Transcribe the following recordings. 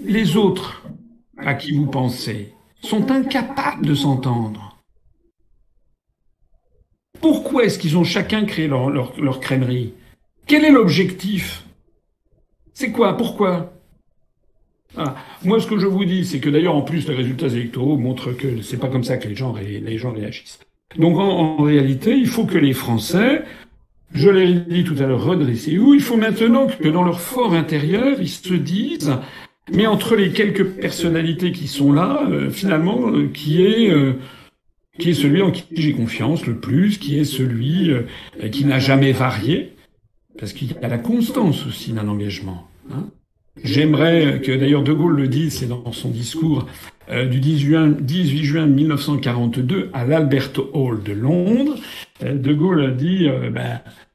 les autres à qui vous pensez sont incapables de s'entendre. Pourquoi est-ce qu'ils ont chacun créé leur crèmerie? Quel est l'objectif? C'est quoi? Pourquoi? Ah, moi, ce que je vous dis, c'est que d'ailleurs, en plus, les résultats électoraux montrent que c'est pas comme ça que les gens réagissent. Donc, en réalité, il faut que les Français, je l'ai dit tout à l'heure, redressez-vous. Il faut maintenant que dans leur fort intérieur, ils se disent, mais entre les quelques personnalités qui sont là, finalement, qui est celui en qui j'ai confiance le plus, qui est celui qui n'a jamais varié, parce qu'il y a la constance aussi d'un engagement. Hein. J'aimerais que, d'ailleurs, De Gaulle le dise, c'est dans son discours du 18 juin 1942 à l'Albert Hall de Londres. De Gaulle a dit,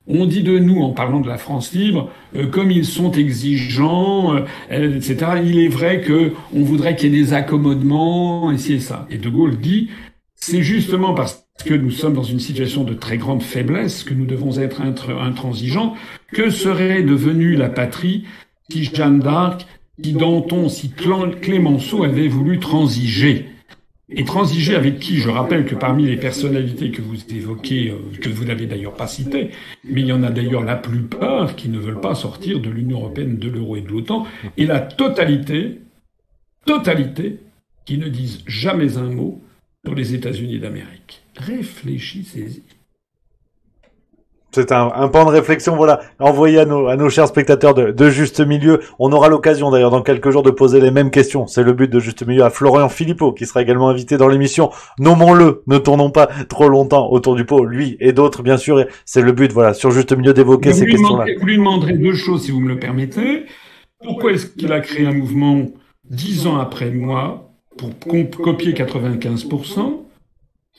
on dit de nous, en parlant de la France libre, comme ils sont exigeants, etc. Il est vrai qu'on voudrait qu'il y ait des accommodements, et c'est ça. Et De Gaulle dit, c'est justement parce que nous sommes dans une situation de très grande faiblesse que nous devons être intransigeants, que serait devenue la patrie si Jeanne d'Arc, si Danton, si Clémenceau avaient voulu transiger. Et transiger avec qui? Je rappelle que parmi les personnalités que vous évoquez, que vous n'avez d'ailleurs pas citées, mais il y en a d'ailleurs la plupart qui ne veulent pas sortir de l'Union européenne, de l'euro et de l'OTAN, et la totalité, qui ne disent jamais un mot sur les États-Unis d'Amérique. Réfléchissez-y. C'est un pan de réflexion, voilà, envoyé à nos chers spectateurs de Juste Milieu. On aura l'occasion d'ailleurs dans quelques jours de poser les mêmes questions. C'est le but de Juste Milieu à Florian Philippot, qui sera également invité dans l'émission. Nommons-le, ne tournons pas trop longtemps autour du pot, lui et d'autres bien sûr. Et c'est le but, voilà, sur Juste Milieu d'évoquer ces questions-là. Vous lui demanderez deux choses si vous me le permettez. Pourquoi est-ce qu'il a créé un mouvement 10 ans après moi pour copier 95%?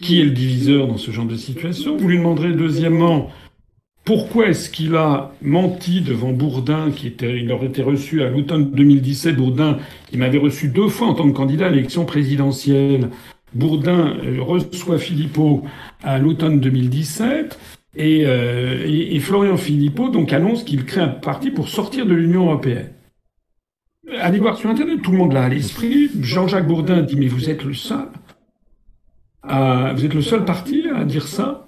Qui est le diviseur dans ce genre de situation? Vous lui demanderez deuxièmement, pourquoi est-ce qu'il a menti devant Bourdin, il aurait été reçu à l'automne 2017, Bourdin, qui m'avait reçu 2 fois en tant que candidat à l'élection présidentielle. Bourdin reçoit Philippot à l'automne 2017, et Florian Philippot donc annonce qu'il crée un parti pour sortir de l'Union européenne. Allez voir sur Internet, tout le monde l'a à l'esprit. Jean-Jacques Bourdin dit, mais vous êtes le seul. Vous êtes le seul parti à dire ça?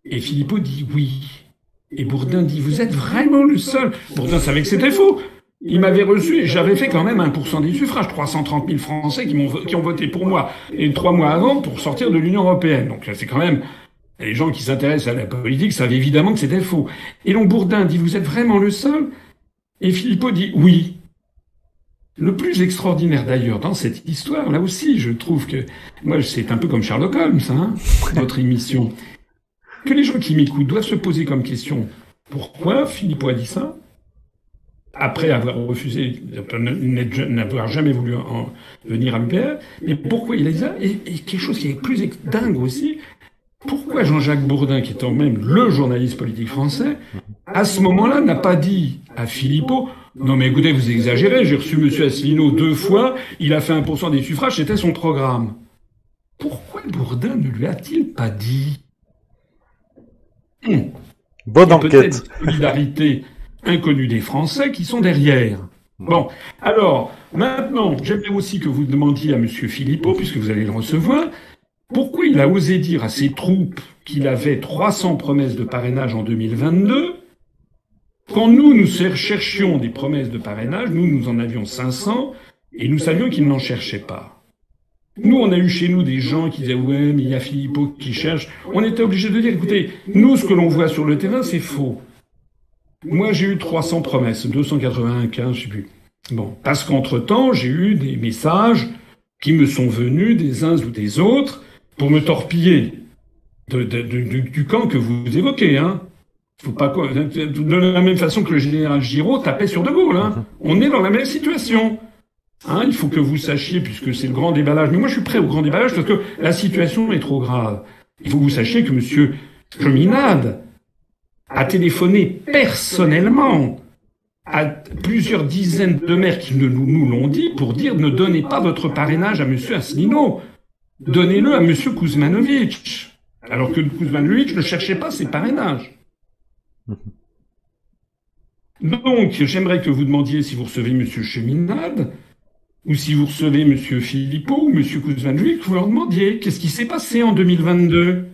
Et Philippot dit oui. Et Bourdin dit, vous êtes vraiment le seul. Bourdin savait que c'était faux. Il m'avait reçu et j'avais fait quand même 1% des suffrages. 330 000 Français qui ont voté pour moi. Et 3 mois avant pour sortir de l'Union européenne. Donc c'est quand même, les gens qui s'intéressent à la politique savent évidemment que c'était faux. Et donc Bourdin dit, vous êtes vraiment le seul? Et Philippot dit oui. Le plus extraordinaire d'ailleurs dans cette histoire, là aussi, je trouve que, moi c'est un peu comme Sherlock Holmes, hein, votre émission. Que les gens qui m'écoutent doivent se poser comme question, pourquoi Philippot a dit ça? Après avoir refusé, n'avoir jamais voulu venir à l'UPR, mais pourquoi il a dit ça? Et quelque chose qui est plus dingue aussi, pourquoi Jean-Jacques Bourdin, qui est quand même le journaliste politique français, à ce moment-là n'a pas dit à Philippot, non mais écoutez, vous exagérez, j'ai reçu M. Asselineau 2 fois, il a fait 1% des suffrages, c'était son programme. Pourquoi Bourdin ne lui a-t-il pas dit? Bonne enquête. Peut-être une solidarité inconnue des Français qui sont derrière. Bon, alors, maintenant, j'aimerais aussi que vous demandiez à M. Philippot, puisque vous allez le recevoir, pourquoi il a osé dire à ses troupes qu'il avait 300 promesses de parrainage en 2022, quand nous cherchions des promesses de parrainage, nous en avions 500, et nous savions qu'il n'en cherchait pas. Nous, on a eu chez nous des gens qui disaient « Ouais, mais il y a Philippot qui cherche ». On était obligés de dire « Écoutez, nous, ce que l'on voit sur le terrain, c'est faux. Moi, j'ai eu 300 promesses, 295, je sais plus. Bon, parce qu'entre-temps, j'ai eu des messages qui me sont venus des uns ou des autres pour me torpiller du camp que vous évoquez, hein. Faut pas, de la même façon que le général Giraud tapait sur De Gaulle, hein. On est dans la même situation. Hein, il faut que vous sachiez, puisque c'est le grand déballage, mais moi je suis prêt au grand déballage parce que la situation est trop grave. Il faut que vous sachiez que M. Cheminade a téléphoné personnellement à plusieurs dizaines de maires qui nous l'ont dit pour dire ne donnez pas votre parrainage à M. Asselineau, donnez-le à M. Kuzmanovic. Alors que Kuzmanovic ne cherchait pas ses parrainages. Donc, j'aimerais que vous demandiez si vous recevez Monsieur Cheminade, ou si vous recevez Monsieur Philippot ou Monsieur Kuzmanjuik, que vous leur demandiez qu'est-ce qui s'est passé en 2022.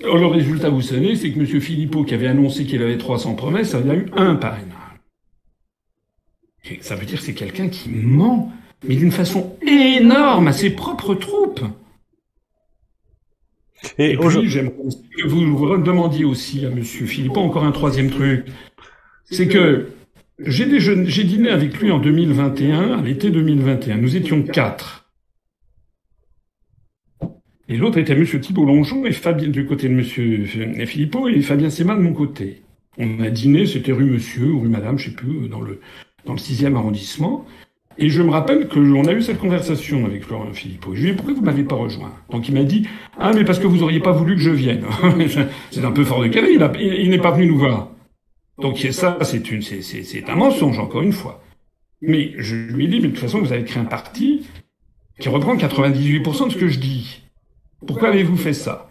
Alors, le résultat, vous savez, c'est que Monsieur Philippot, qui avait annoncé qu'il avait 300 promesses, il y a eu un parrainage. Et ça veut dire que c'est quelqu'un qui ment, mais d'une façon énorme à ses propres troupes. Et puis, j'aimerais que vous demandiez aussi à Monsieur Philippot encore un troisième truc. C'est que j'ai dîné avec lui en 2021, à l'été 2021. Nous étions 4. Et l'autre était Monsieur Thibault Longeon et Fabien du côté de Monsieur Philippot et Fabien Séma de mon côté. On a dîné, c'était rue Monsieur ou rue Madame, je sais plus, dans le 6e arrondissement. Et je me rappelle qu'on a eu cette conversation avec Florian Philippot. Je lui ai dit, pourquoi vous m'avez pas rejoint? Donc il m'a dit, ah, mais parce que vous auriez pas voulu que je vienne. C'est un peu fort de carré, il n'est pas venu nous voir. Donc ça, c'est un mensonge, encore une fois. Mais je lui ai dit, mais de toute façon, vous avez créé un parti qui reprend 98% de ce que je dis. Pourquoi avez-vous fait ça?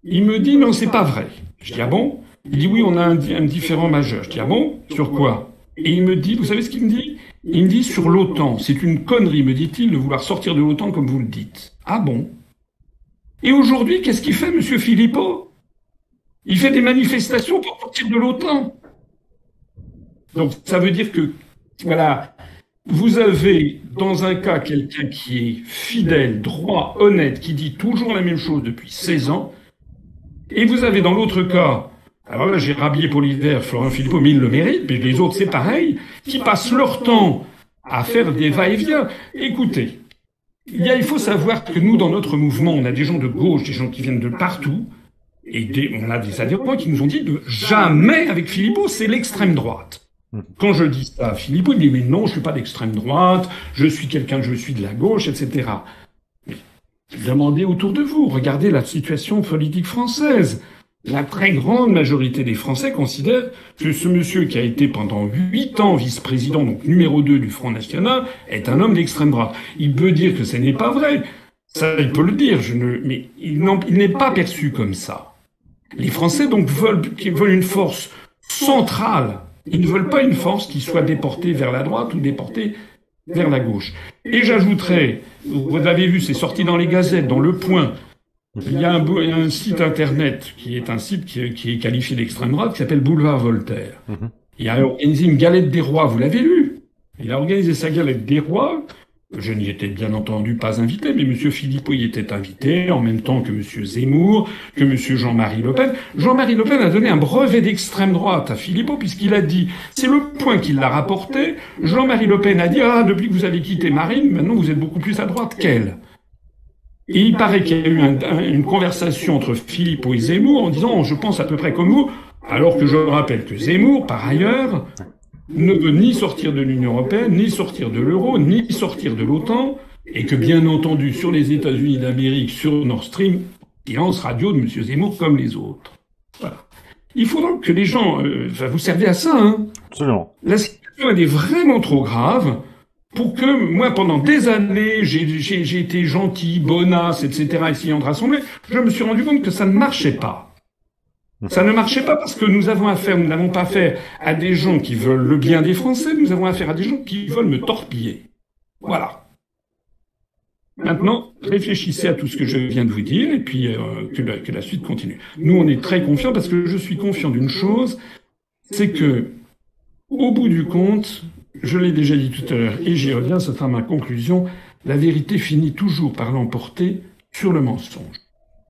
Il me dit, non, c'est pas vrai. Je dis, ah bon? Il dit, oui, on a un différend majeur. Je dis, ah bon? Sur quoi? Et il me dit, vous savez ce qu'il me dit? Il me dit sur l'OTAN. C'est une connerie, me dit-il, de vouloir sortir de l'OTAN comme vous le dites. Ah bon? Et aujourd'hui, qu'est-ce qu'il fait, Monsieur Philippot? Il fait des manifestations pour sortir de l'OTAN. Donc, ça veut dire que, voilà, vous avez, dans un cas, quelqu'un qui est fidèle, droit, honnête, qui dit toujours la même chose depuis 16 ans, et vous avez dans l'autre cas, alors là, j'ai rhabillé pour l'hiver Florian Philippot, mais il le mérite, mais les autres, c'est pareil, qui passent leur temps à faire des va-et-vient. Écoutez, il faut savoir que nous, dans notre mouvement, on a des gens de gauche, des gens qui viennent de partout, et on a des adhérents qui nous ont dit de jamais avec Philippot, c'est l'extrême droite. Quand je dis ça à Philippot, il dit, mais non, je suis pas d'extrême droite, je suis de la gauche, etc. Mais demandez autour de vous, regardez la situation politique française. La très grande majorité des Français considèrent que ce monsieur qui a été pendant 8 ans vice-président, donc numéro 2 du Front National, est un homme d'extrême droite. Il peut dire que ce n'est pas vrai. Ça, il peut le dire, mais il n'est pas perçu comme ça. Les Français, donc, veulent une force centrale. Ils ne veulent pas une force qui soit déportée vers la droite ou déportée vers la gauche. Et j'ajouterais, vous avez vu, c'est sorti dans les gazettes, dans Le Point, il y a un site internet qui est un site qui est qualifié d'extrême droite, qui s'appelle Boulevard Voltaire. Il a organisé une galette des rois, vous l'avez lu? Il a organisé sa galette des rois. Je n'y étais bien entendu pas invité, mais Monsieur Philippot y était invité, en même temps que Monsieur Zemmour, que Monsieur Jean-Marie Le Pen. Jean-Marie Le Pen a donné un brevet d'extrême droite à Philippot, puisqu'il a dit, c'est Le Point qui l'a rapporté, Jean-Marie Le Pen a dit, ah, depuis que vous avez quitté Marine, maintenant vous êtes beaucoup plus à droite qu'elle. Et il paraît qu'il y a eu une conversation entre Philippot et Zemmour en disant, je pense à peu près comme vous, alors que je rappelle que Zemmour, par ailleurs, ne veut ni sortir de l'Union européenne, ni sortir de l'euro, ni sortir de l'OTAN, et que bien entendu, sur les États-Unis d'Amérique, sur Nord Stream, silence radio de M. Zemmour comme les autres. Voilà. Il faut donc que les gens, vous servez à ça, hein. Absolument. La situation, elle est vraiment trop grave pour que, moi, pendant des années, j'ai été gentil, bonasse, etc., essayant de rassembler. Je me suis rendu compte que ça ne marchait pas. Ça ne marchait pas parce que nous n'avons pas affaire à des gens qui veulent le bien des Français, nous avons affaire à des gens qui veulent me torpiller. Voilà. Maintenant, réfléchissez à tout ce que je viens de vous dire et puis que la suite continue. Nous, on est très confiants parce que je suis confiant d'une chose, c'est que, au bout du compte, je l'ai déjà dit tout à l'heure et j'y reviens, ce sera ma conclusion, la vérité finit toujours par l'emporter sur le mensonge.